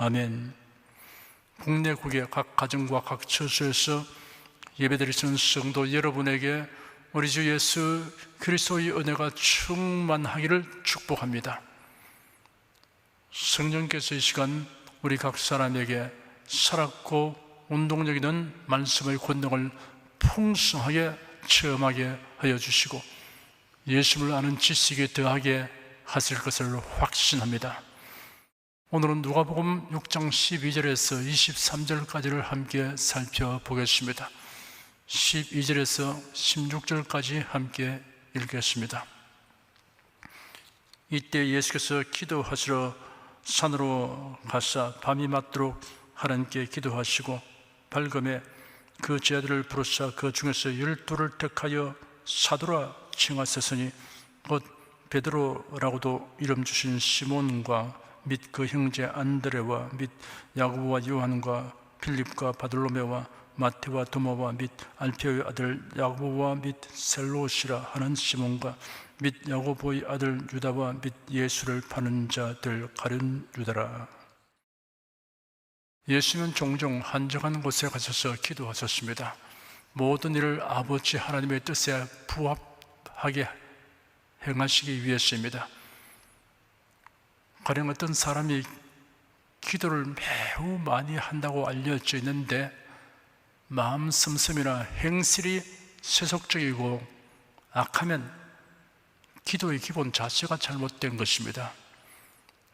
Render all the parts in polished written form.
아멘. 국내국의 각 가정과 각 처소에서 예배드리시는 성도 여러분에게 우리 주 예수 그리스도의 은혜가 충만하기를 축복합니다. 성령께서 이 시간 우리 각 사람에게 살았고 운동력 있는 말씀의 권능을 풍성하게 체험하게 하여 주시고 예수를 아는 지식에 더하게 하실 것을 확신합니다. 오늘은 누가복음 6장 12절에서 23절까지를 함께 살펴보겠습니다. 12절에서 16절까지 함께 읽겠습니다. 이때 예수께서 기도하시러 산으로 가사 밤이 맞도록 하나님께 기도하시고 밝음에 그 제자들을 부르사 그 중에서 12를 택하여 사도라 칭하셨으니 곧 베드로라고도 이름 주신 시몬과 및 그 형제 안드레와 및 야고보와 요한과 필립과 바돌로메와 마테와 도마와 및 알페오의 아들 야고보와 및 셀롯이라 하는 시몬과 및 야고보의 아들 유다와 및 예수를 파는 자들 가룟 유다라. 예수는 종종 한적한 곳에 가셔서 기도하셨습니다. 모든 일을 아버지 하나님의 뜻에 부합하게 행하시기 위해서입니다. 가령 어떤 사람이 기도를 매우 많이 한다고 알려져 있는데 마음 씀씀이나 행실이 세속적이고 악하면 기도의 기본 자체가 잘못된 것입니다.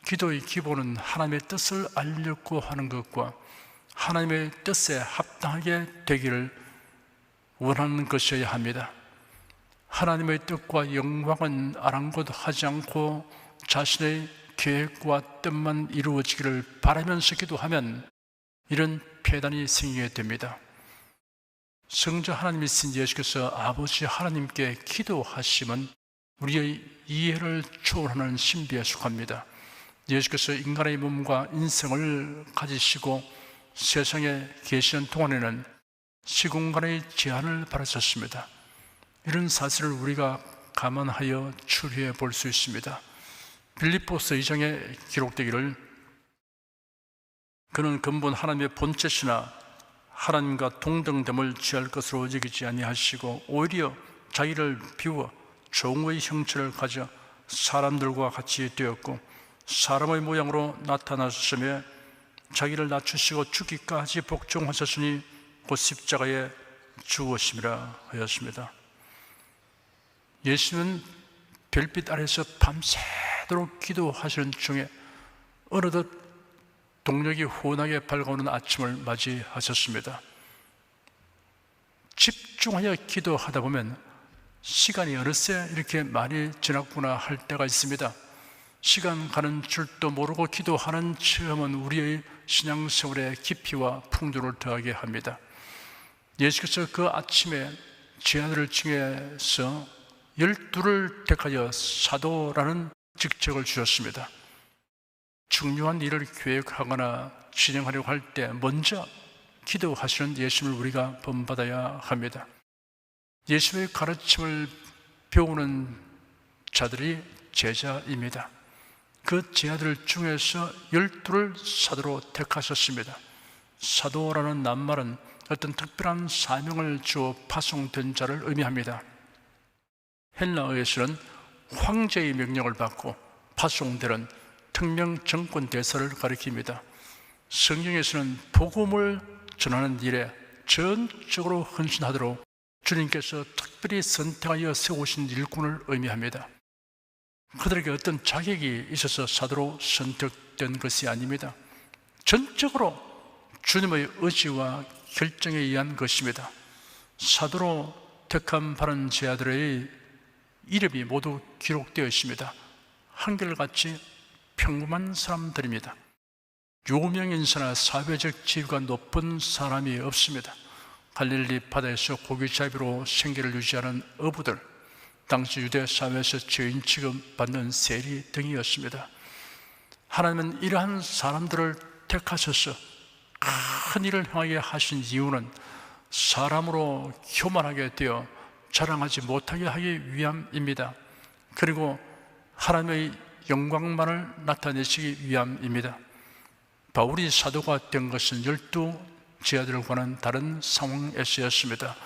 기도의 기본은 하나님의 뜻을 알려고 하는 것과 하나님의 뜻에 합당하게 되기를 원하는 것이어야 합니다. 하나님의 뜻과 영광은 아랑곳하지 않고 자신의 계획과 뜻만 이루어지기를 바라면서 기도하면 이런 폐단이 생기게 됩니다. 성자 하나님이신 예수께서 아버지 하나님께 기도하심은 우리의 이해를 초월하는 신비에 속합니다. 예수께서 인간의 몸과 인생을 가지시고 세상에 계시는 동안에는 시공간의 제한을 바라셨습니다. 이런 사실을 우리가 감안하여 추리해 볼 수 있습니다. 빌립보서 2장에 기록되기를 그는 근본 하나님의 본체시나 하나님과 동등됨을 취할 것으로 여기지 아니하시고 오히려 자기를 비워 종의 형체를 가져 사람들과 같이 되었고 사람의 모양으로 나타나셨으며 자기를 낮추시고 죽기까지 복종하셨으니 곧 십자가에 죽으심이라 하였습니다. 예수는 별빛 아래서 밤새도록 기도하시는 중에 어느덧 동력이 혼하게 밝아오는 아침을 맞이하셨습니다. 집중하여 기도하다 보면 시간이 어느새 이렇게 많이 지났구나 할 때가 있습니다. 시간 가는 줄도 모르고 기도하는 체험은 우리의 신앙생활의 깊이와 풍조를 더하게 합니다. 예수께서 그 아침에 제자들을 중에서 12를 택하여 사도라는 직책을 주셨습니다. 중요한 일을 계획하거나 진행하려고 할 때 먼저 기도하시는 예수님을 우리가 본받아야 합니다. 예수의 가르침을 배우는 자들이 제자입니다. 그 제자들 중에서 12를 사도로 택하셨습니다. 사도라는 낱말은 어떤 특별한 사명을 주어 파송된 자를 의미합니다. 헬라어에서는 황제의 명령을 받고 파송되는 특명 정권 대사를 가리킵니다. 성경에서는 복음을 전하는 일에 전적으로 헌신하도록 주님께서 특별히 선택하여 세우신 일꾼을 의미합니다. 그들에게 어떤 자격이 있어서 사도로 선택된 것이 아닙니다. 전적으로 주님의 의지와 결정에 의한 것입니다. 사도로 택함 받은 제자들의 이름이 모두 기록되어 있습니다. 한결같이 평범한 사람들입니다. 유명인사나 사회적 지위가 높은 사람이 없습니다. 갈릴리 바다에서 고기잡이로 생계를 유지하는 어부들, 당시 유대 사회에서 죄인 취급받는 세리 등이었습니다. 하나님은 이러한 사람들을 택하셔서 큰 일을 행하게 하신 이유는 사람으로 교만하게 되어 자랑하지 못하게 하기 위함입니다. 그리고 하나님의 영광만을 나타내시기 위함입니다. 바울이 사도가 된 것은 12 제자들과는 다른 상황에서였습니다.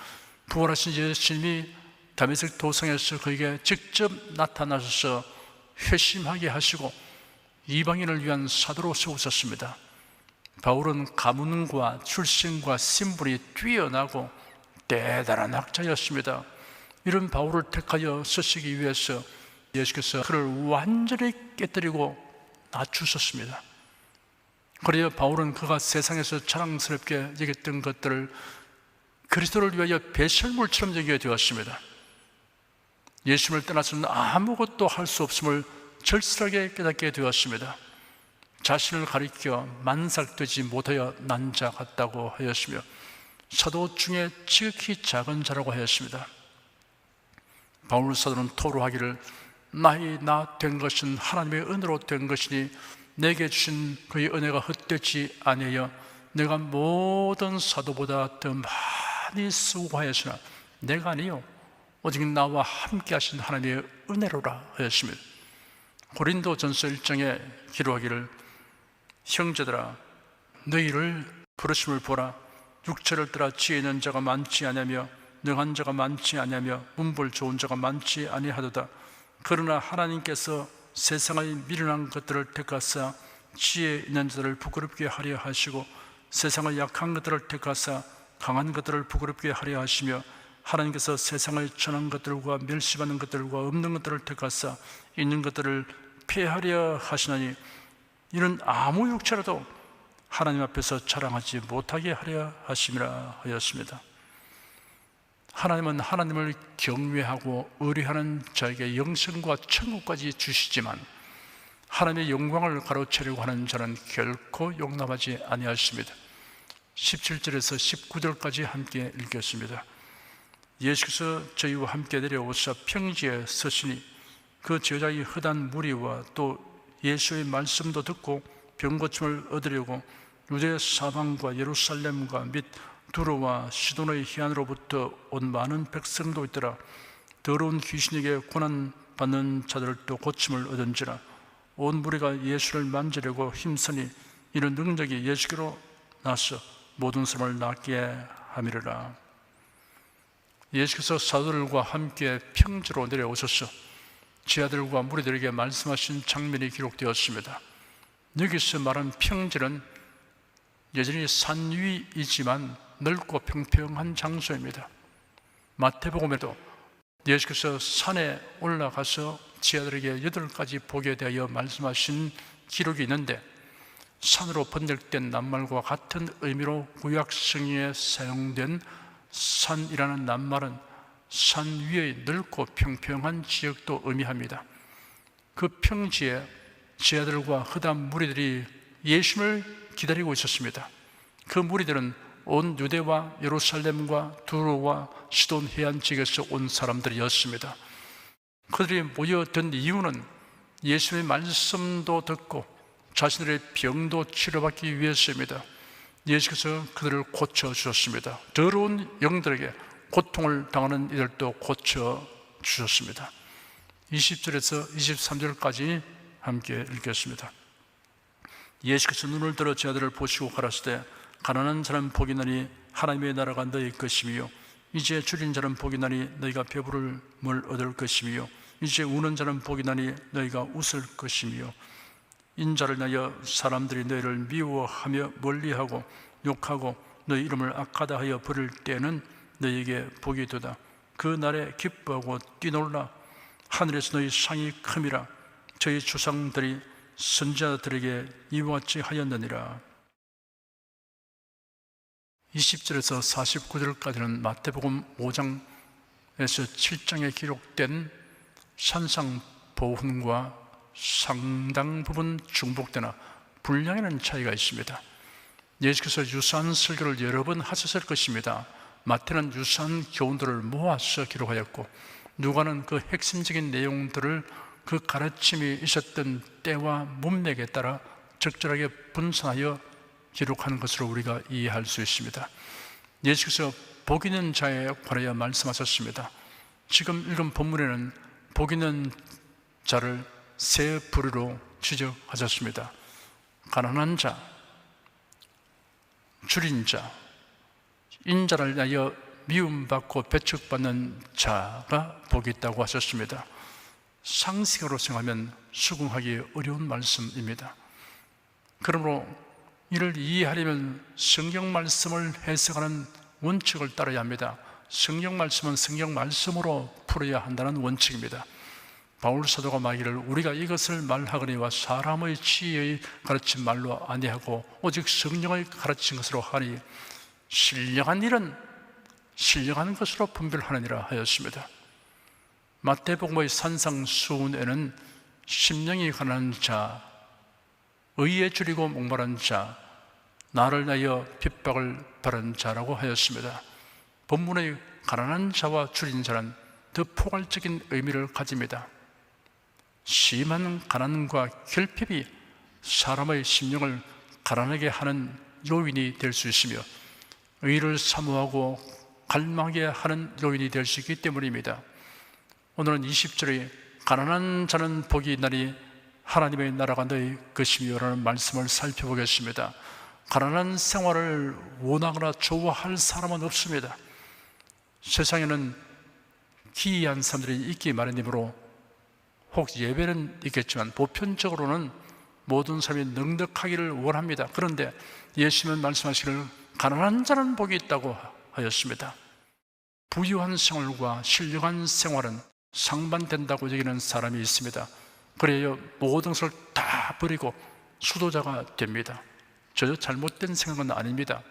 부활하신 예수님이 다메섹 도성에서 그에게 직접 나타나셔서 회심하게 하시고 이방인을 위한 사도로 세우셨습니다. 바울은 가문과 출신과 신분이 뛰어나고 대단한 학자였습니다. 이런 바울을 택하여 쓰시기 위해서 예수께서 그를 완전히 깨뜨리고 낮추셨습니다. 그래야 바울은 그가 세상에서 자랑스럽게 여겼던 것들을 그리스도를 위하여 배설물처럼 여기게 되었습니다. 예수님을 떠나서는 아무것도 할 수 없음을 절실하게 깨닫게 되었습니다. 자신을 가리켜 만삭되지 못하여 난 자 같다고 하였으며 사도 중에 지극히 작은 자라고 하였습니다. 바울 사도는 토로하기를 나의 나 된 것은 하나님의 은혜로 된 것이니 내게 주신 그의 은혜가 헛되지 아니하여 내가 모든 사도보다 더 많이 수고하였으나 내가 아니요 오직 나와 함께 하신 하나님의 은혜로라 하였습니다. 고린도전서 1장에 기록하기를 형제들아 너희를 부르심을 보라 육체를 따라 지혜 있는 자가 많지 아니하며 능한 자가 많지 아니하며 문벌 좋은 자가 많지 아니하도다. 그러나 하나님께서 세상의 미련한 것들을 택하사 지혜 있는 자들을 부끄럽게 하려 하시고 세상의 약한 것들을 택하사 강한 것들을 부끄럽게 하려 하시며 하나님께서 세상의 천한 것들과 멸시받는 것들과 없는 것들을 택하사 있는 것들을 폐하려 하시나니 이는 아무 육체라도 하나님 앞에서 자랑하지 못하게 하려 하심이라 하였습니다. 하나님은 하나님을 경외하고 의뢰하는 자에게 영생과 천국까지 주시지만 하나님의 영광을 가로채려고 하는 자는 결코 용납하지 아니하십니다. 17절에서 19절까지 함께 읽겠습니다. 예수께서 저희와 함께 내려오사 평지에 서시니 그 제자의 허단 무리와 또 예수의 말씀도 듣고 병고침을 얻으려고 유대 사방과 예루살렘과 및 두로와 시돈의 희안으로부터 온 많은 백성도 있더라. 더러운 귀신에게 고난받는 자들도 고침을 얻은지라. 온 무리가 예수를 만지려고 힘쓰니 이런 능력이 예수께로 나서 모든 사람을 낫게 함이르라. 예수께서 사도들과 함께 평지로 내려오셔서 제자들과 무리들에게 말씀하신 장면이 기록되었습니다. 여기서 말한 평지는 여전히 산 위이지만 넓고 평평한 장소입니다. 마태복음에도 예수께서 산에 올라가서 제자들에게 8가지 보게 대하여 말씀하신 기록이 있는데 산으로 번역된 낱말과 같은 의미로 구약 성경에 사용된 산이라는 낱말은 산 위의 넓고 평평한 지역도 의미합니다. 그 평지에 제자들과 허다한 무리들이 예수님을 기다리고 있었습니다. 그 무리들은 온 유대와 예루살렘과 두로와 시돈 해안 지역에서 온 사람들이었습니다. 그들이 모여든 이유는 예수님의 말씀도 듣고 자신들의 병도 치료받기 위해서입니다. 예수께서 그들을 고쳐주셨습니다. 더러운 영들에게 고통을 당하는 이들도 고쳐주셨습니다. 20절에서 23절까지 함께 읽겠습니다. 예수께서 눈을 들어 제자들을 보시고 가라사대 가난한 자는 복이 나니 하나님의 나라가 너희 것이며 이제 줄인 자는 복이 나니 너희가 배부름을 얻을 것이며 이제 우는 자는 복이 나니 너희가 웃을 것이며 인자를 인하여 사람들이 너희를 미워하며 멀리하고 욕하고 너희 이름을 악하다 하여 부를 때는 너희에게 복이 되다. 그 날에 기뻐하고 뛰놀라. 하늘에서 너희 상이 큼이라. 저희 조상들이 선지자들에게 이와 같이 하였느니라. 20절에서 49절까지는 마태복음 5장에서 7장에 기록된 산상보훈과 상당 부분 중복되나 분량에는 차이가 있습니다. 예수께서 유사한 설교를 여러 번 하셨을 것입니다. 마태는 유사한 교훈들을 모아서 기록하였고 누가는 그 핵심적인 내용들을 그 가르침이 있었던 때와 문맥에 따라 적절하게 분산하여 기록한 것으로 우리가 이해할 수 있습니다. 예수께서 복 있는 자에 관하여 말씀하셨습니다. 지금 읽은 본문에는 복 있는 자를 세 부류로 지적하셨습니다. 가난한 자, 줄인 자, 인자를 위하여 미움받고 배척받는 자가 복이 있다고 하셨습니다. 상식으로 생각하면 수긍하기 어려운 말씀입니다. 그러므로 이를 이해하려면 성경 말씀을 해석하는 원칙을 따라야 합니다. 성경 말씀은 성경 말씀으로 풀어야 한다는 원칙입니다. 바울 사도가 말하기를 우리가 이것을 말하거니와 사람의 지혜의 가르친 말로 아니하고 오직 성령의 가르친 것으로 하니 신령한 일은 신령한 것으로 분별하느니라 하였습니다. 마태복음의 산상수훈에는 심령이 가난한 자, 의에 줄이고 목마른 자, 나를 위하여 핍박을 받은 자라고 하였습니다. 본문의 가난한 자와 줄인 자는 더 포괄적인 의미를 가집니다. 심한 가난과 결핍이 사람의 심령을 가난하게 하는 요인이 될 수 있으며 의를 사모하고 갈망하게 하는 요인이 될 수 있기 때문입니다. 오늘은 20절에 가난한 자는 복이 있나니 하나님의 나라가 너희 것이며 라는 말씀을 살펴보겠습니다. 가난한 생활을 원하거나 좋아할 사람은 없습니다. 세상에는 기이한 사람들이 있기 마련이므로 혹 예배는 있겠지만 보편적으로는 모든 사람이 넉넉하기를 원합니다. 그런데 예수님은 말씀하시기를 가난한 자는 복이 있다고 하였습니다. 부유한 생활과 신령한 생활은 상반된다고 여기는 사람이 있습니다. 그래야 모든 것을 다 버리고 수도자가 됩니다. 전혀 잘못된 생각은 아닙니다.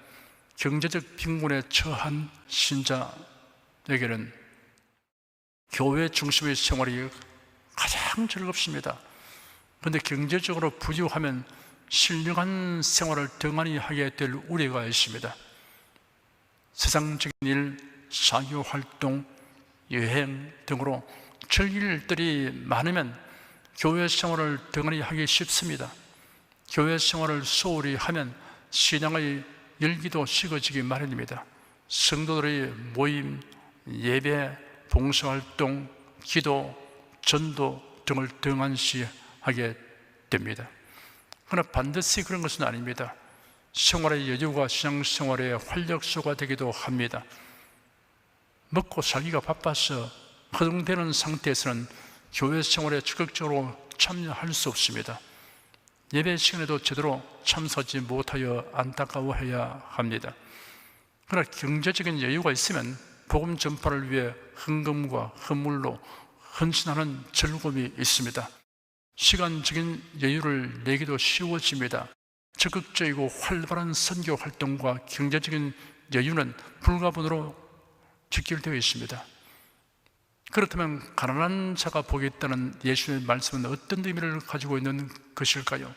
경제적 빈곤에 처한 신자에게는 교회 중심의 생활이 가장 즐겁습니다. 그런데 경제적으로 부유하면 신령한 생활을 등한히 하게 될 우려가 있습니다. 세상적인 일, 사교활동, 여행 등으로 즐길들이 많으면 교회 생활을 등한히 하기 쉽습니다. 교회 생활을 소홀히 하면 신앙의 열기도 식어지기 마련입니다. 성도들의 모임, 예배, 봉사활동, 기도, 전도 등을 등한시하게 됩니다. 그러나 반드시 그런 것은 아닙니다. 생활의 여유가 신앙생활의 활력소가 되기도 합니다. 먹고 살기가 바빠서 허둥대는 상태에서는 교회 생활에 적극적으로 참여할 수 없습니다. 예배 시간에도 제대로 참석하지 못하여 안타까워해야 합니다. 그러나 경제적인 여유가 있으면 복음 전파를 위해 헌금과 헌물로 헌신하는 즐거움이 있습니다. 시간적인 여유를 내기도 쉬워집니다. 적극적이고 활발한 선교 활동과 경제적인 여유는 불가분으로 직결되어 있습니다. 그렇다면 가난한 자가 복이 있다는 예수님의 말씀은 어떤 의미를 가지고 있는 것일까요?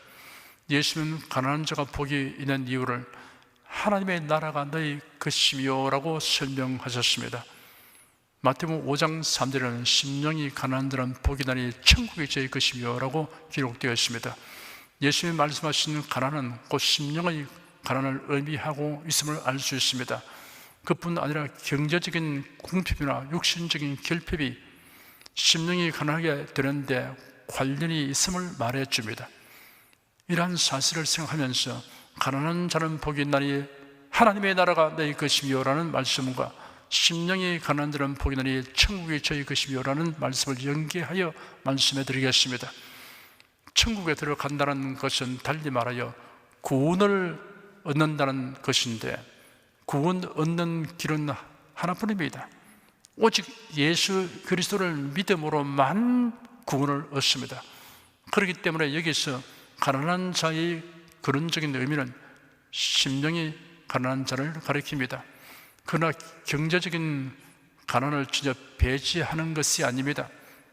예수님은 가난한 자가 복이 있는 이유를 하나님의 나라가 너희 것이며 라고 설명하셨습니다. 마태복음 5장 3절에는 심령이 가난한 자는 복이 나니 천국이 저희 것이며 라고 기록되어 있습니다. 예수님이 말씀하신 가난은 곧 심령의 가난을 의미하고 있음을 알 수 있습니다. 그뿐 아니라 경제적인 궁핍이나 육신적인 결핍이 심령이 가난하게 되는데 관련이 있음을 말해 줍니다. 이러한 사실을 생각하면서 가난한 자는 복이 있나니 하나님의 나라가 너희 것이며 라는 말씀과 심령이 가난한 자는 복이 있나니 천국이 저희 것이며 라는 말씀을 연계하여 말씀해 드리겠습니다. 천국에 들어간다는 것은 달리 말하여 구원을 얻는다는 것인데 구원 얻는 길은 하나뿐입니다. 오직 예수 그리스도를 믿음으로만 구원을 얻습니다. 그렇기 때문에 여기서 가난한 자의 근원적인 의미는 심령이 가난한 자를 가리킵니다. 그러나 경제적인 가난을 전혀 배제하는 것이 아닙니다.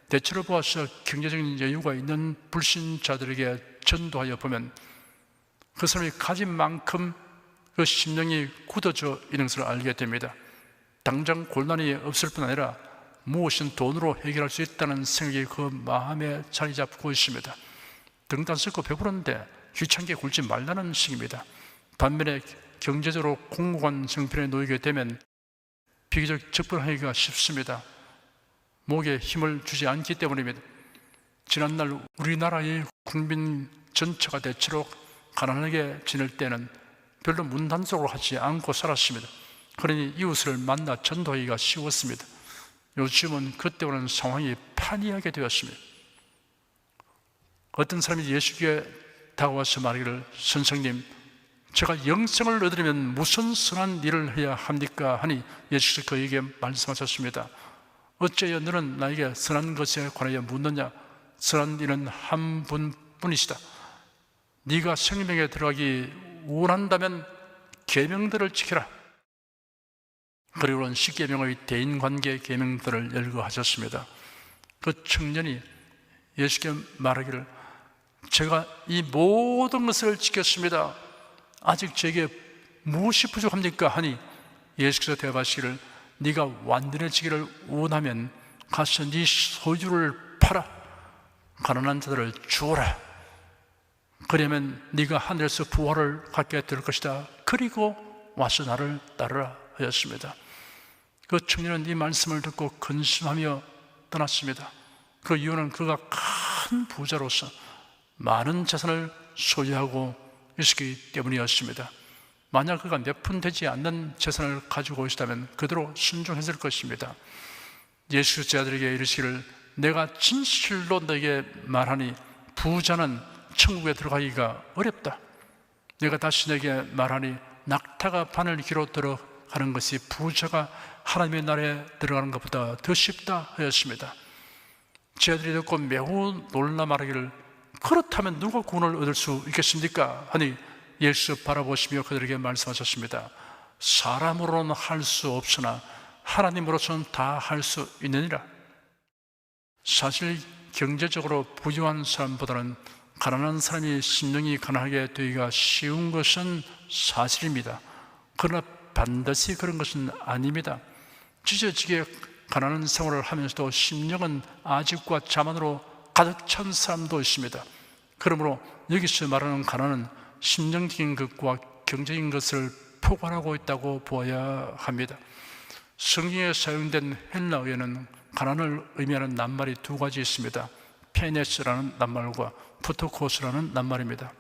대체로 보아서 경제적인 여유가 있는 불신자들에게 전도하여 보면 그 사람이 가진 만큼 그 심령이 굳어져 있는 것을 알게 됩니다. 당장 곤란이 없을 뿐 아니라 무엇인 돈으로 해결할 수 있다는 생각이 그 마음에 자리 잡고 있습니다. 등단 썩고 배부른데 귀찮게 굴지 말라는 식입니다. 반면에 경제적으로 공무관 형편에 놓이게 되면 비교적 접근하기가 쉽습니다. 목에 힘을 주지 않기 때문입니다. 지난날 우리나라의 국민 전체가 대체로 가난하게 지낼 때는 별로 문단속으로 하지 않고 살았습니다. 그러니 이웃을 만나 전도하기가 쉬웠습니다. 요즘은 그때와는 상황이 판이하게 되었습니다. 어떤 사람이 예수께 다가와서 말하기를, 선생님, 제가 영생을 얻으려면 무슨 선한 일을 해야 합니까? 하니 예수께서 그에게 말씀하셨습니다. 어째여 너는 나에게 선한 것에 관하여 묻느냐? 선한 일은 한 분뿐이시다. 네가 생명에 들어가기 원한다면 계명들을 지켜라. 그리고는 10계명의 대인관계 계명들을 열거하셨습니다. 그 청년이 예수께 말하기를, 제가 이 모든 것을 지켰습니다. 아직 제게 무엇이 부족합니까? 하니 예수께서 대답하시기를, 네가 완전해지기를 원하면 가서 네 소유를 팔아 가난한 자들을 주어라. 그러면 네가 하늘에서 부활을 갖게 될 것이다. 그리고 와서 나를 따르라 하였습니다. 그 청년은 이 말씀을 듣고 근심하며 떠났습니다. 그 이유는 그가 큰 부자로서 많은 재산을 소유하고 있었기 때문이었습니다. 만약 그가 몇 푼 되지 않는 재산을 가지고 있다면 그대로 순종했을 것입니다. 예수 제자들에게 이르시기를, 내가 진실로 너에게 말하니 부자는 천국에 들어가기가 어렵다. 내가 다시 너에게 말하니 낙타가 바늘 귀로 들어가는 것이 부자가 하나님의 나라에 들어가는 것보다 더 쉽다 하였습니다. 제자들이 듣고 매우 놀라 말하기를, 그렇다면 누가 구원을 얻을 수 있겠습니까? 하니 예수 바라보시며 그들에게 말씀하셨습니다. 사람으로는 할 수 없으나 하나님으로서는 다 할 수 있느니라. 사실 경제적으로 부유한 사람보다는 가난한 사람이 심령이 가난하게 되기가 쉬운 것은 사실입니다. 그러나 반드시 그런 것은 아닙니다. 찢어지게 가난한 생활을 하면서도 심령은 아집과 자만으로 가득 찬 사람도 있습니다. 그러므로 여기서 말하는 가난은 심령적인 것과 경제적인 것을 포괄하고 있다고 보아야 합니다. 성경에 사용된 헬라어에는 가난을 의미하는 낱말이 두 가지 있습니다. 페네스라는 낱말과 프토코스라는 낱말입니다.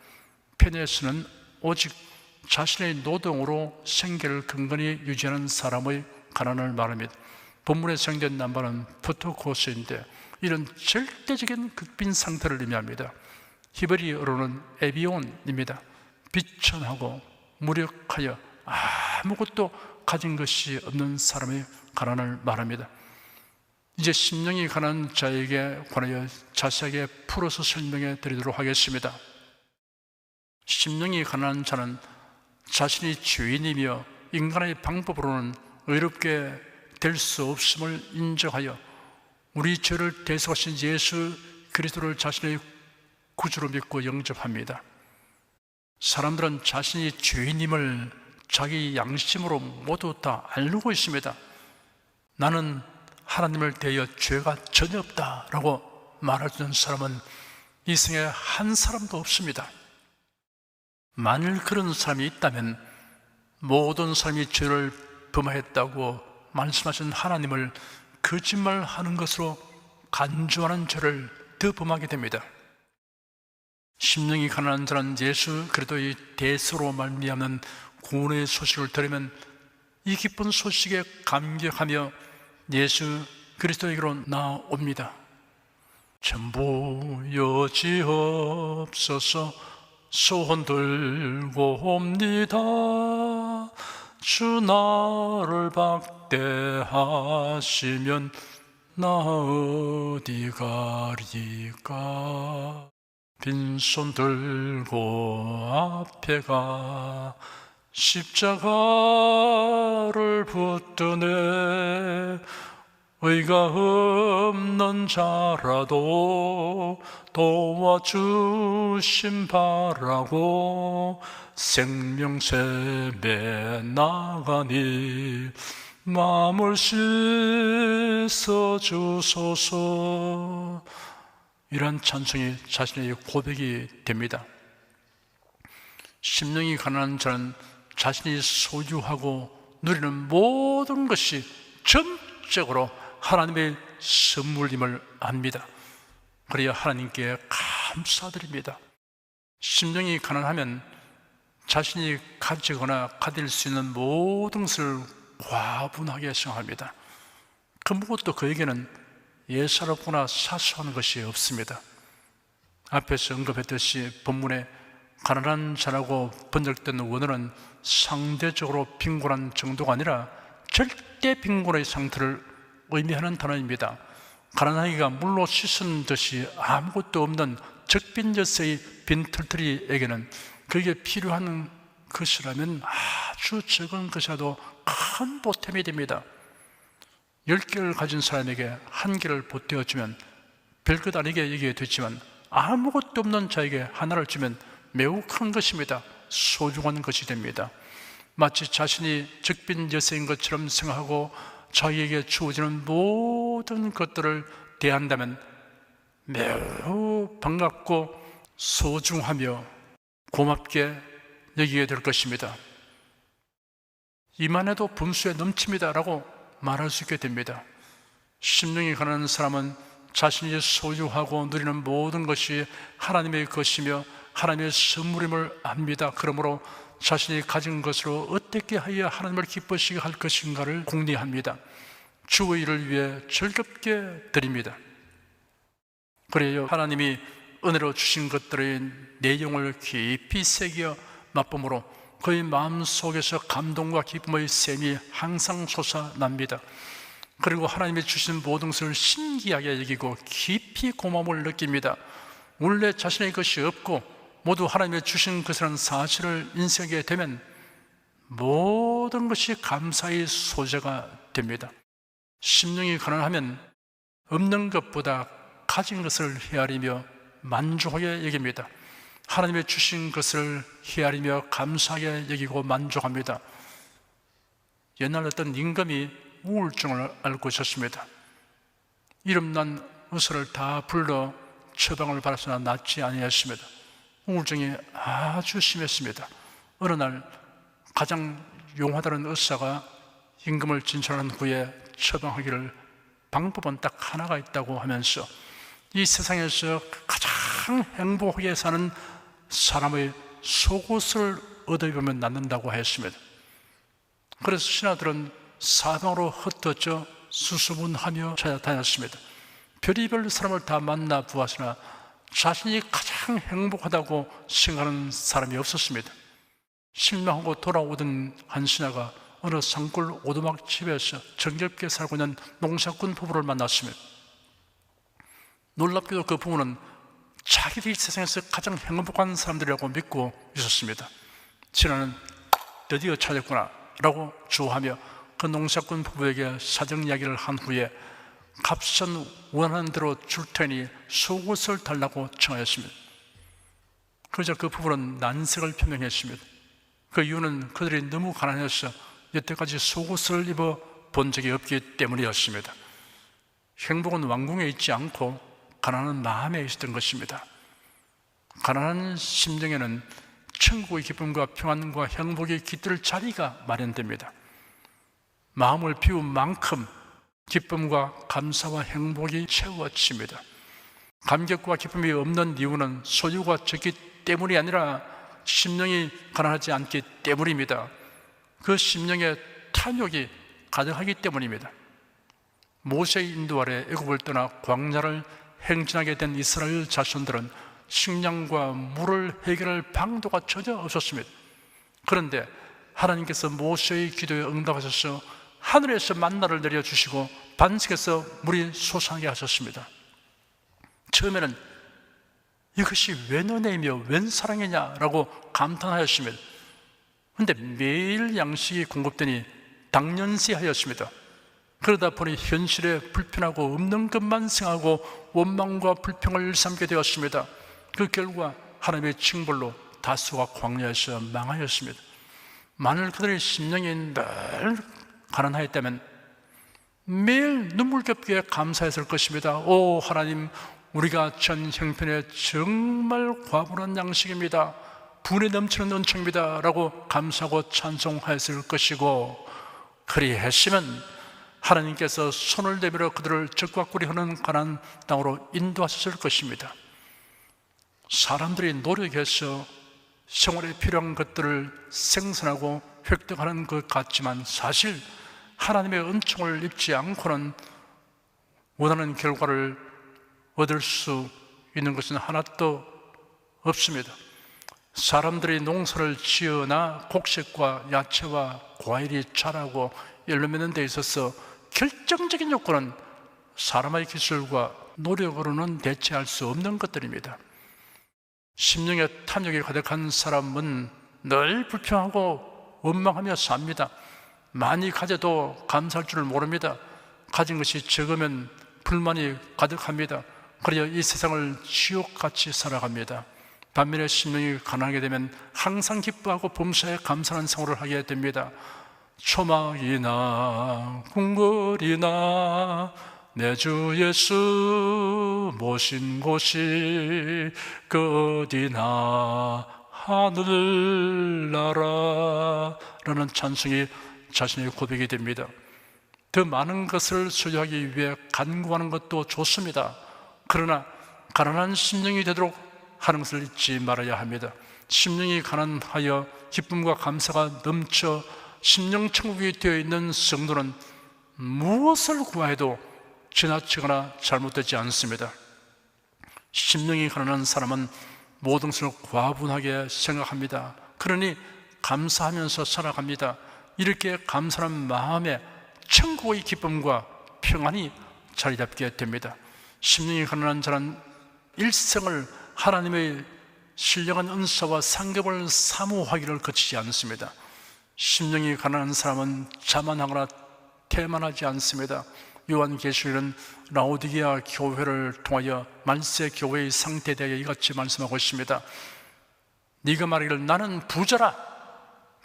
페네스는 오직 자신의 노동으로 생계를 근근히 유지하는 사람의 가난을 말합니다. 본문에 사용된 낱말은 프토코스인데 이런 절대적인 극빈 상태를 의미합니다. 히브리어로는 에비온입니다. 비천하고 무력하여 아무것도 가진 것이 없는 사람의 가난을 말합니다. 이제 심령이 가난한 자에게 관하여 자세하게 풀어서 설명해 드리도록 하겠습니다. 심령이 가난한 자는 자신이 죄인이며 인간의 방법으로는 의롭게 될 수 없음을 인정하여 우리 죄를 대속하신 예수 그리스도를 자신의 구주로 믿고 영접합니다. 사람들은 자신이 죄인임을 자기 양심으로 모두 다 알고 있습니다. 나는 하나님을 대하여 죄가 전혀 없다라고 말해주는 사람은 이 생에 한 사람도 없습니다. 만일 그런 사람이 있다면 모든 사람이 죄를 범하였다고 말씀하신 하나님을 거짓말하는 것으로 간주하는 죄를 더 범하게 됩니다. 심령이 가난한 자는 예수 그리스도의 대수로 말미암는 구원의 소식을 들으면 이 기쁜 소식에 감격하며 예수 그리스도에게로 나옵니다. 전부 여지없어서 소원 들고 옵니다. 주 나를 박대하시면 나 어디 가리까. 빈손 들고 앞에 가 십자가를 붙드네. 의가 없는 자라도 도와주심 바라고 생명샘에 나가니 마음을 씻어주소서. 이러한 찬송이 자신의 고백이 됩니다. 심령이 가난한 자는 자신이 소유하고 누리는 모든 것이 전적으로 하나님의 선물임을 압니다. 그래야 하나님께 감사드립니다. 심령이 가난하면 자신이 가지거나 가질 수 있는 모든 것을 과분하게 생각합니다. 그 무엇도 그에게는 예사롭거나 사소한 것이 없습니다. 앞에서 언급했듯이 본문에 가난한 자라고 번역된 원어는 상대적으로 빈곤한 정도가 아니라 절대 빈곤의 상태를 의미하는 단어입니다. 가난하기가 물로 씻은 듯이 아무것도 없는 적빈저스의 빈털터리에게는 그에게 필요한 것이라면 아주 적은 것이라도 큰 보탬이 됩니다. 10개를 가진 사람에게 1개를 보태어주면 별것 아니게 여기게 되지만 아무것도 없는 자에게 하나를 주면 매우 큰 것입니다. 소중한 것이 됩니다. 마치 자신이 적빈여세인 것처럼 생각하고 자기에게 주어지는 모든 것들을 대한다면 매우 반갑고 소중하며 고맙게 여기게 될 것입니다. 이만해도 분수에 넘칩니다 라고 말할 수 있게 됩니다. 심령이 가난한 사람은 자신이 소유하고 누리는 모든 것이 하나님의 것이며 하나님의 선물임을 압니다. 그러므로 자신이 가진 것으로 어떻게 하여 하나님을 기쁘시게 할 것인가를 궁리합니다. 주의 일을 위해 즐겁게 드립니다. 그래요, 하나님이 은혜로 주신 것들의 내용을 깊이 새겨 맛봄으로 그의 마음속에서 감동과 기쁨의 샘이 항상 솟아납니다. 그리고 하나님이 주신 모든 것을 신기하게 여기고 깊이 고마움을 느낍니다. 원래 자신의 것이 없고 모두 하나님이 주신 것이라는 사실을 인식하게 되면 모든 것이 감사의 소재가 됩니다. 심령이 가난하면 없는 것보다 가진 것을 헤아리며 만족하게 여깁니다. 하나님의 주신 것을 헤아리며 감사하게 여기고 만족합니다. 옛날 어떤 임금이 우울증을 앓고 있었습니다. 이름난 의사를 다 불러 처방을 받았으나 낫지 아니했습니다. 우울증이 아주 심했습니다. 어느 날 가장 용하다는 의사가 임금을 진찰한 후에 처방하기를 방법은 딱 하나가 있다고 하면서 이 세상에서 가장 행복하게 사는 사람의 속옷을 얻어입으면 낫는다고 했습니다. 그래서 신하들은 사방으로 흩어져 수소문하며 찾아다녔습니다. 별의별 사람을 다 만나 보았으나 자신이 가장 행복하다고 생각하는 사람이 없었습니다. 실망하고 돌아오던 한 신하가 어느 산골 오두막 집에서 정겹게 살고 있는 농사꾼 부부를 만났습니다. 놀랍게도 그 부부는 자기들이 세상에서 가장 행복한 사람들이라고 믿고 있었습니다. 신하는 드디어 찾았구나 라고 주호하며 그 농사꾼 부부에게 사정 이야기를 한 후에 값은 원하는 대로 줄 테니 속옷을 달라고 청하였습니다. 그러자 그 부부는 난색을 표명했습니다. 그 이유는 그들이 너무 가난해서 여태까지 속옷을 입어 본 적이 없기 때문이었습니다. 행복은 왕궁에 있지 않고 가난한 마음에 있었던 것입니다. 가난한 심령에는 천국의 기쁨과 평안과 행복이 깃들 자리가 마련됩니다. 마음을 비운 만큼 기쁨과 감사와 행복이 채워집니다. 감격과 기쁨이 없는 이유는 소유가 적기 때문이 아니라 심령이 가난하지 않기 때문입니다. 그 심령의 탐욕이 가득하기 때문입니다. 모세의 인도 아래 애굽을 떠나 광야를 행진하게 된 이스라엘 자손들은 식량과 물을 해결할 방도가 전혀 없었습니다. 그런데 하나님께서 모세의 기도에 응답하셔서 하늘에서 만나를 내려주시고 반석에서 물이 솟아나게 하셨습니다. 처음에는 이것이 웬 은혜이며 웬 사랑이냐라고 감탄하였습니다. 그런데 매일 양식이 공급되니 당연시하였습니다. 그러다 보니 현실에 불편하고 없는 것만 생각하고 원망과 불평을 일삼게 되었습니다. 그 결과 하나님의 징벌로 다소가 광야에서 망하였습니다. 만일 그들의 심령이 늘 가난하였다면 매일 눈물겹게 감사했을 것입니다. 오 하나님, 우리가 전 형편에 정말 과분한 양식입니다, 분에 넘치는 은총입니다 라고 감사하고 찬송하였을 것이고, 그리했으면 하나님께서 손을 내밀어 그들을 적과꿀이 흐르는 가나안 땅으로 인도하셨을 것입니다. 사람들이 노력해서 생활에 필요한 것들을 생산하고 획득하는 것 같지만 사실 하나님의 은총을 입지 않고는 원하는 결과를 얻을 수 있는 것은 하나도 없습니다. 사람들이 농사를 지어나 곡식과 야채와 과일이 자라고 열매맺는 데 있어서 결정적인 요건은 사람의 기술과 노력으로는 대체할 수 없는 것들입니다. 심령의 탐욕이 가득한 사람은 늘 불평하고 원망하며 삽니다. 많이 가져도 감사할 줄을 모릅니다. 가진 것이 적으면 불만이 가득합니다. 그래야 이 세상을 지옥같이 살아갑니다. 반면에 심령이 가난하게 되면 항상 기뻐하고 범사에 감사하는 생활을 하게 됩니다. 초막이나 궁궐이나 내 주 예수 모신 곳이 그 어디나 하늘나라라는 찬송이 자신의 고백이 됩니다. 더 많은 것을 소유하기 위해 간구하는 것도 좋습니다. 그러나 가난한 심령이 되도록 하는 것을 잊지 말아야 합니다. 심령이 가난하여 기쁨과 감사가 넘쳐 심령 천국이 되어 있는 성도는 무엇을 구해도 지나치거나 잘못되지 않습니다. 심령이 가난한 사람은 모든 것을 과분하게 생각합니다. 그러니 감사하면서 살아갑니다. 이렇게 감사한 마음에 천국의 기쁨과 평안이 자리 잡게 됩니다. 심령이 가난한 자는 일생을 하나님의 신령한 은사와 상급을 사모하기를 거치지 않습니다. 심령이 가난한 사람은 자만하거나 태만하지 않습니다. 요한계시록은 라오디게아 교회를 통하여 만세 교회의 상태에 대해 이같이 말씀하고 있습니다. 네가 말하기를 나는 부자라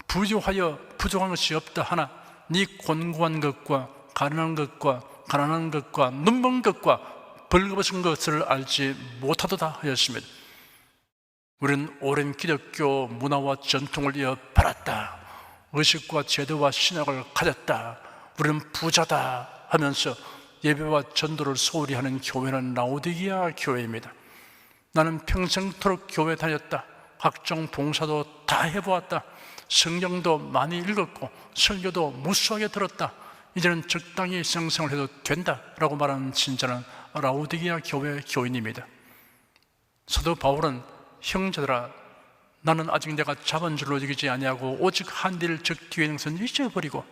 부유하여 부족한 것이 없다 하나 네 곤고한 것과 가난한 것과 눈먼 것과 벌거벗은 것을 알지 못하도다 하였습니다. 우리는 오랜 기독교 문화와 전통을 이어받았다. 의식과 제도와 신학을 가졌다. 우리는 부자다 하면서 예배와 전도를 소홀히 하는 교회는 라오디게아 교회입니다. 나는 평생토록 교회 다녔다. 각종 봉사도 다 해보았다. 성경도 많이 읽었고 설교도 무수하게 들었다. 이제는 적당히 생생을 해도 된다 라고 말하는 진짜는 라오디게아 교회 교인입니다. 사도 바울은 형제들아 나는 아직 내가 잡은 줄로 여기지 아니하고 오직 한 일 즉 뒤에 있는 것은 잊어버리고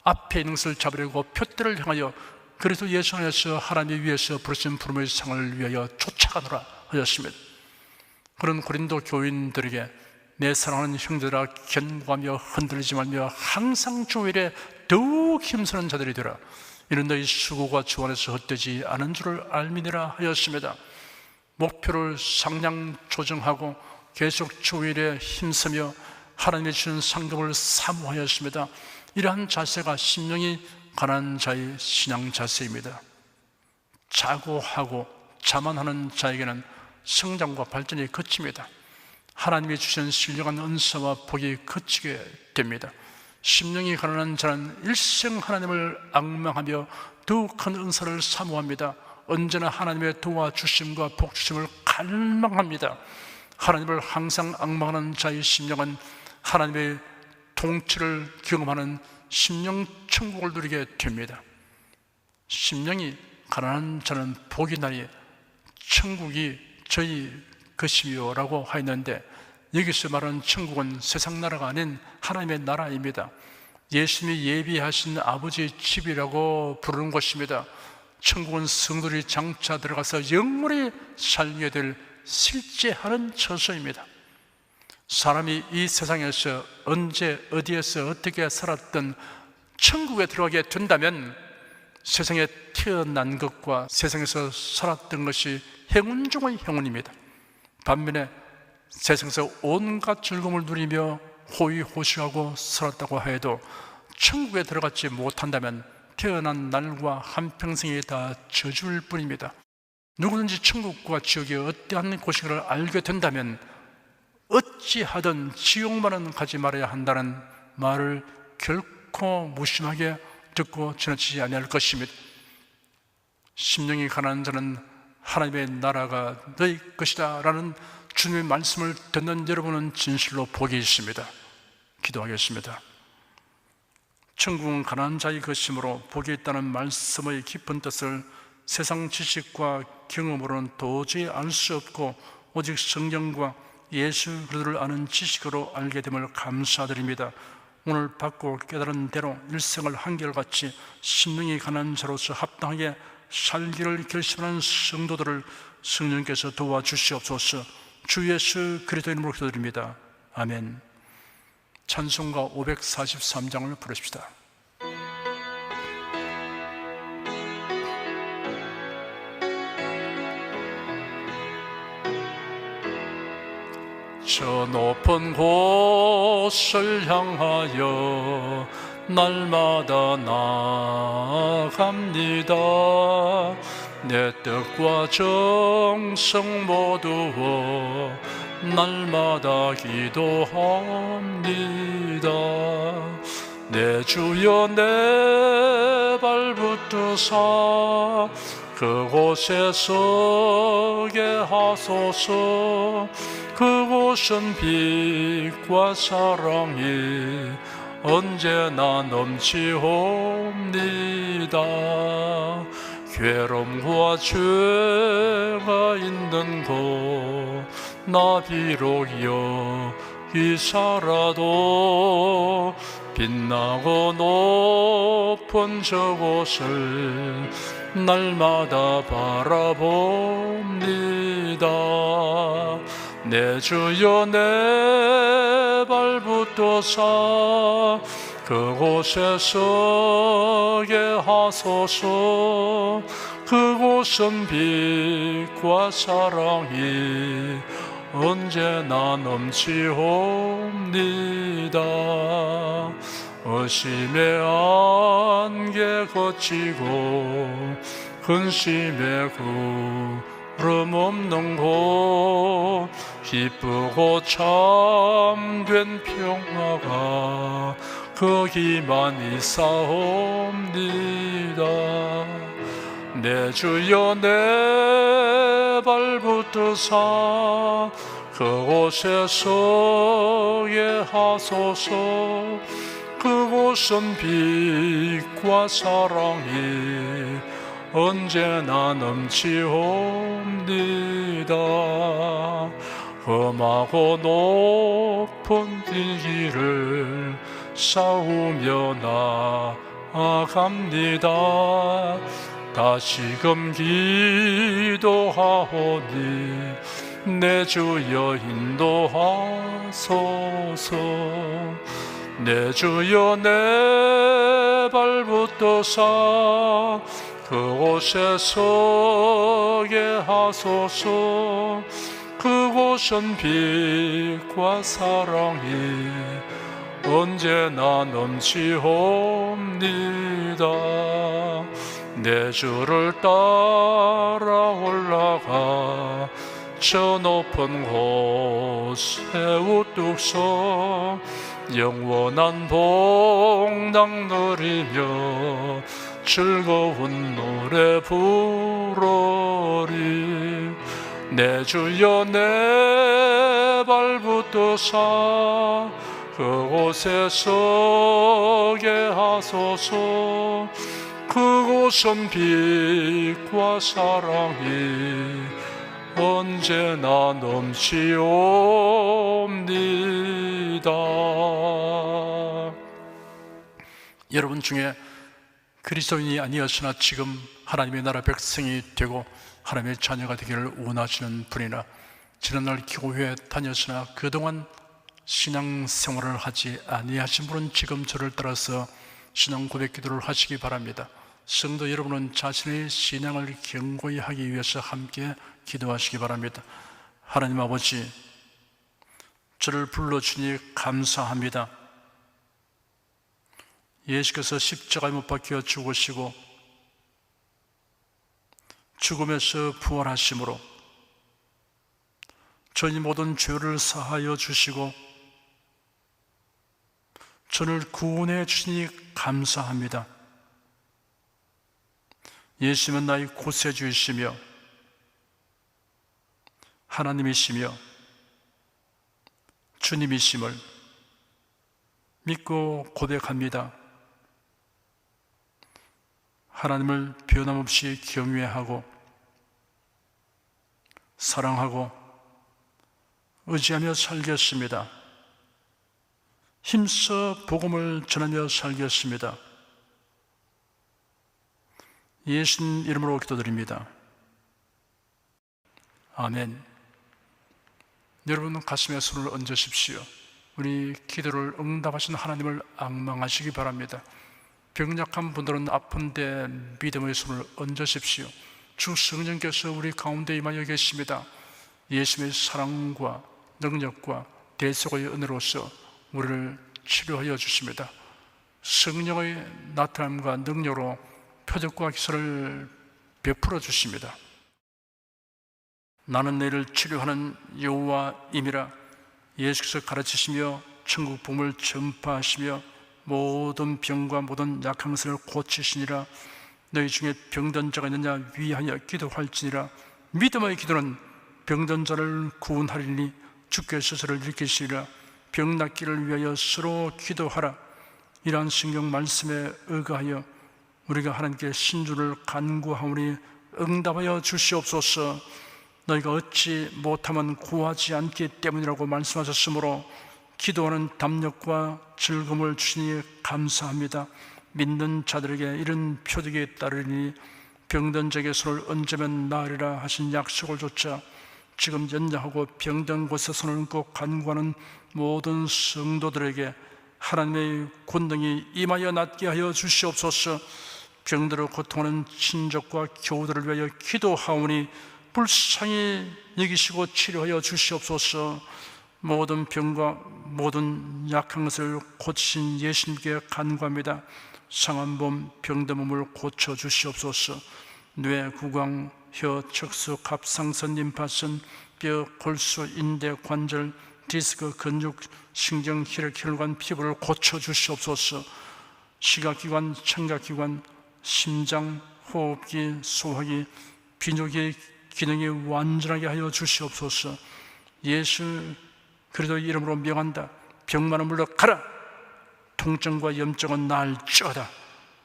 앞에 있는 것을 잡으려고 표대를 향하여 그래서 예수 안에서 하나님의 위에서 부르신 부름의 상을 위하여 쫓아가노라 하였습니다. 그런 고린도 교인들에게 내 사랑하는 형제들아 견고하며 흔들리지 말며 항상 주일에 더욱 힘쓰는 자들이 되라. 이는 너희 수고가 주 안에서 헛되지 않은 줄을 알미니라 하였습니다. 목표를 상향 조정하고 계속 주일에 힘쓰며 하나님의 주신 상급을 사모하였습니다. 이러한 자세가 심령이 가난한 자의 신앙 자세입니다. 자고하고 자만하는 자에게는 성장과 발전이 거칩니다. 하나님이 주신 신령한 은사와 복이 거치게 됩니다. 심령이 가난한 자는 일생 하나님을 앙망하며 더욱 큰 은사를 사모합니다. 언제나 하나님의 도와주심과 복주심을 갈망합니다. 하나님을 항상 앙망하는 자의 심령은 하나님의 통치를 경험하는 심령 천국을 누리게 됩니다. 심령이 가난한 자는 복이 나니 천국이 저희 것이요 라고 하였는데 여기서 말하는 천국은 세상 나라가 아닌 하나님의 나라입니다. 예수님이 예비하신 아버지의 집이라고 부르는 것입니다. 천국은 성도들이 장차 들어가서 영원히 살게 될 실제하는 처소입니다. 사람이 이 세상에서 언제 어디에서 어떻게 살았든 천국에 들어가게 된다면 세상에 태어난 것과 세상에서 살았던 것이 행운 중의 행운입니다. 반면에 세상에서 온갖 즐거움을 누리며 호의호식하고 살았다고 해도 천국에 들어가지 못한다면 태어난 날과 한평생이 다 저주일 뿐입니다. 누구든지 천국과 지옥이 어떠한 곳인가를 알게 된다면 어찌하든 지옥만은 가지 말아야 한다는 말을 결코 무심하게 듣고 지나치지 아니할 것입니다. 심령이 가난한 자는 하나님의 나라가 너희 것이다 라는 주님의 말씀을 듣는 여러분은 진실로 복이 있습니다. 기도하겠습니다. 천국은 가난한 자의 것이므로 복이 있다는 말씀의 깊은 뜻을 세상 지식과 경험으로는 도저히 알 수 없고 오직 성령과 예수 그리스도를 아는 지식으로 알게 됨을 감사드립니다. 오늘 받고 깨달은 대로 일생을 한결같이 심령이 가난한 자로서 합당하게 살기를 결심하는 성도들을 성령께서 도와주시옵소서. 주 예수 그리스도 이름으로 기도드립니다. 아멘. 찬송가 543장을 부르십시다. 저 높은 곳을 향하여 날마다 나아갑니다. 내 뜻과 정성 모두어 날마다 기도합니다. 내 주여 내 발붙드사 그곳에 서게 하소서. 그곳은 빛과 사랑이 언제나 넘치옵니다. 괴로움과 죄가 있는 곳 나 비록 여기 살아도 빛나고 높은 저곳을 날마다 바라봅니다. 내 주여 내 발붙드사 그곳에 서게 하소서. 그곳은 빛과 사랑이 언제나 넘치옵니다. 의심의 안개 거치고 근심의 구름 없는 곳 기쁘고 참된 평화가 거기만 있사옵니다. 내 주여 내 발붙드사 그곳에 서게 하소서. 그곳은 빛과 사랑이 언제나 넘치옵니다. 험하고 높은 길을 싸우며 나아갑니다. 다시금 기도하오니 내 주여 인도하소서. 내 주여 내 발붙드사 그곳에 서게 하소서. 그곳은 빛과 사랑이 언제나 넘치옵니다. 내 주를 따라 올라가 저 높은 곳에 우뚝 서 영원한 복락 누리며 즐거운 노래 부르리. 내 주여 내 발붙드사 그곳에 서게 하소서. 그곳은 빛과 사랑이 언제나 넘치옵니다. 여러분 중에 그리스도인이 아니었으나 지금 하나님의 나라 백성이 되고 하나님의 자녀가 되기를 원하시는 분이나 지난날 교회에 다녔으나 그동안 신앙생활을 하지 아니하신 분은 지금 저를 따라서 신앙 고백 기도를 하시기 바랍니다. 성도 여러분은 자신의 신앙을 견고히 하기 위해서 함께 기도하시기 바랍니다. 하나님 아버지, 저를 불러주니 감사합니다. 예수께서 십자가에 못 박혀 죽으시고 죽음에서 부활하심으로 저희 모든 죄를 사하여 주시고 저를 구원해 주시니 감사합니다. 예수님은 나의 구세주이시며 하나님이시며 주님이심을 믿고 고백합니다. 하나님을 변함없이 경외하고 사랑하고 의지하며 살겠습니다. 힘써 복음을 전하며 살겠습니다. 예수님 이름으로 기도드립니다. 아멘. 여러분 가슴에 손을 얹으십시오. 우리 기도를 응답하신 하나님을 앙망하시기 바랍니다. 병약한 분들은 아픈데 믿음의 손을 얹으십시오. 주 성령께서 우리 가운데 임하여 계십니다. 예수님의 사랑과 능력과 대속의 은혜로서 우리를 치료하여 주십니다. 성령의 나타남과 능력으로 표적과 기사를 베풀어 주십니다. 나는 너희를 치료하는 여호와임이라 예수께서 가르치시며 천국 복음을 전파하시며 모든 병과 모든 약한 것을 고치시니라. 너희 중에 병든 자가 있느냐 위하여 기도할지니라. 믿음의 기도는 병든 자를 구원하리니 주께 스스로를 일으키시리라. 병 낫기를 위하여 서로 기도하라. 이러한 성경 말씀에 의거하여 우리가 하나님께 신주를 간구하오니 응답하여 주시옵소서. 너희가 얻지 못하면 구하지 않기 때문이라고 말씀하셨으므로 기도하는 담력과 즐거움을 주시니 감사합니다. 믿는 자들에게 이런 표적이 따르니 병든 자에게 손을 얹으면 나으리라 하신 약속을 좇아 지금 연약하고 병든 곳에 손을 얹고 간구하는 모든 성도들에게 하나님의 권능이 임하여 낫게 하여 주시옵소서. 병들어 고통하는 친족과 교우들을 위하여 기도하오니 불쌍히 여기시고 치료하여 주시옵소서. 모든 병과 모든 약한 것을 고치신 예수님께 간구합니다. 상한 몸, 병든 몸을 고쳐 주시옵소서. 뇌, 구강, 혀, 척수, 갑상선, 림파선, 뼈, 골수, 인대, 관절, 디스크, 근육, 신경, 혈액, 혈관, 피부를 고쳐 주시옵소서. 시각기관, 청각기관, 심장, 호흡기, 소화기, 비뇨기 기능이 완전하게 하여 주시옵소서. 예수 그리스도의 이름으로 명한다. 병만은 물러가라. 통증과 염증은 나을지어다.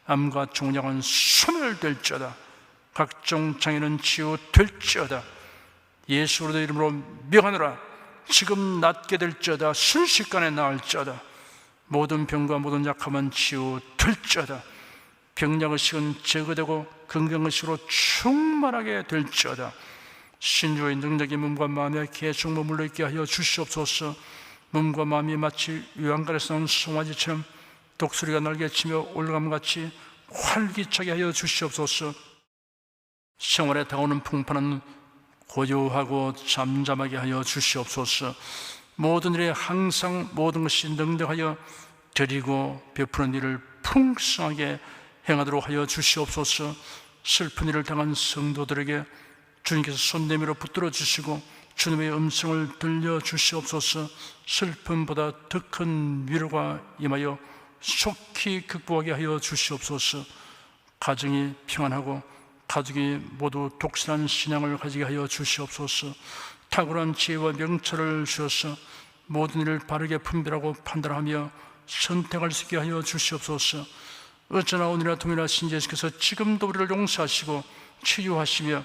암과 종양은 소멸될지어다. 각종 장애는 치유될지어다. 예수 그리스도의 이름으로 명하노라. 지금 낫게 될지어다. 순식간에 나을지어다. 모든 병과 모든 약함은 치유될지어다. 병약의식은 제거되고 건강의식으로 충만하게 될지어다. 신주의 능력이 몸과 마음에 계속 머물러 있게 하여 주시옵소서. 몸과 마음이 마치 유황가에서 나온 송아지처럼 독수리가 날개치며 올라감같이 활기차게 하여 주시옵소서. 생활에 다가오는 풍파는 고요하고 잠잠하게 하여 주시옵소서. 모든 일에 항상 모든 것이 능력하여 드리고 베푸는 일을 풍성하게 행하도록 하여 주시옵소서. 슬픈 일을 당한 성도들에게 주님께서 손 내밀어 붙들어 주시고 주님의 음성을 들려 주시옵소서. 슬픔보다 더 큰 위로가 임하여 속히 극복하게 하여 주시옵소서. 가정이 평안하고 가족이 모두 독실한 신앙을 가지게 하여 주시옵소서. 탁월한 지혜와 명철을 주셔서 모든 일을 바르게 분별하고 판단하며 선택할 수 있게 하여 주시옵소서. 어쩌나 오늘이나 동일하신 예수께서 지금도 우리를 용서하시고 치유하시며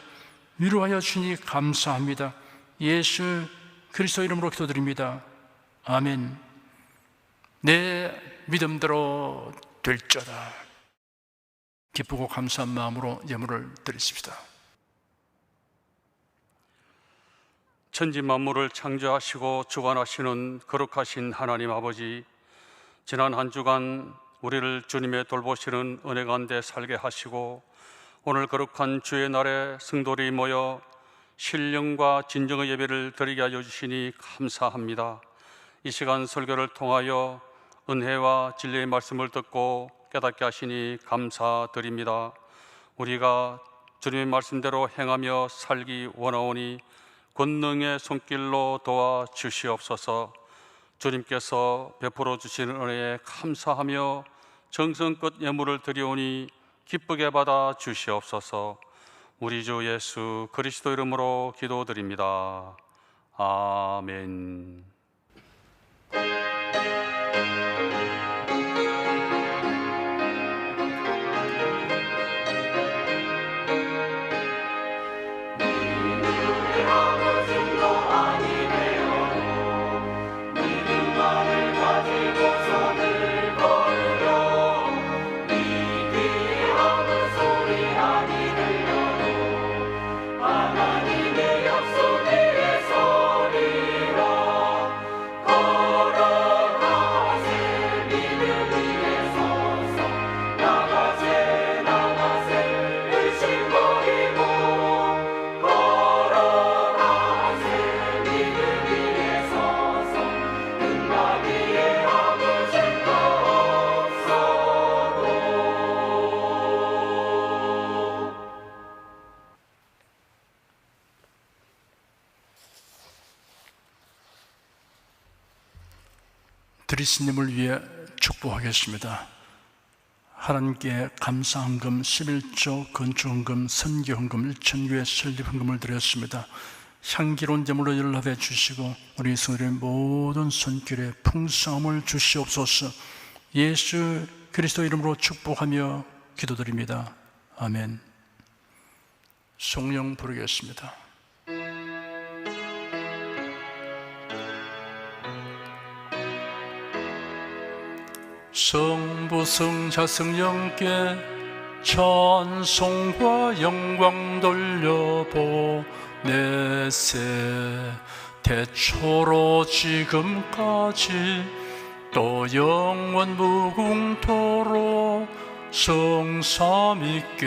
위로하여 주니 감사합니다. 예수 그리스도 이름으로 기도드립니다. 아멘. 내 믿음대로 될지어다. 기쁘고 감사한 마음으로 예물을 드리십시다. 천지 만물을 창조하시고 주관하시는 거룩하신 하나님 아버지, 지난 한 주간 우리를 주님의 돌보시는 은혜 가운데 살게 하시고 오늘 거룩한 주의 날에 성도들이 모여 신령과 진정의 예배를 드리게 하여 주시니 감사합니다. 이 시간 설교를 통하여 은혜와 진리의 말씀을 듣고 깨닫게 하시니 감사드립니다. 우리가 주님의 말씀대로 행하며 살기 원하오니 권능의 손길로 도와주시옵소서. 주님께서 베풀어 주시는 은혜에 감사하며 정성껏 예물을 드리오니 기쁘게 받아 주시옵소서. 우리 주 예수 그리스도 이름으로 기도드립니다. 아멘. 드리스님을 위해 축복하겠습니다. 하나님께 감사헌금 11조 건축헌금 선교헌금 1,000교회 설립헌금을 드렸습니다. 향기로운 제물로 연락해 주시고 우리 성도의 모든 손길에 풍성함을 주시옵소서. 예수 그리스도 이름으로 축복하며 기도드립니다. 아멘. 성령 부르겠습니다. 성부 성자 성령께 찬송과 영광 돌려보내세. 태초로 지금까지 또 영원 무궁토록 성삼위께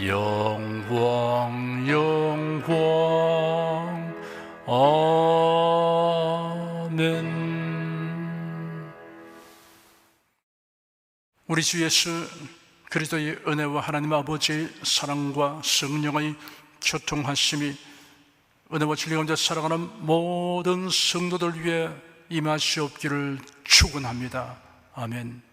영광 영광. 아멘. 우리 주 예수 그리스도의 은혜와 하나님 아버지의 사랑과 성령의 교통하심이 은혜와 진리 가운데 살아가는 모든 성도들 위해 임하시옵기를 축원합니다. 아멘.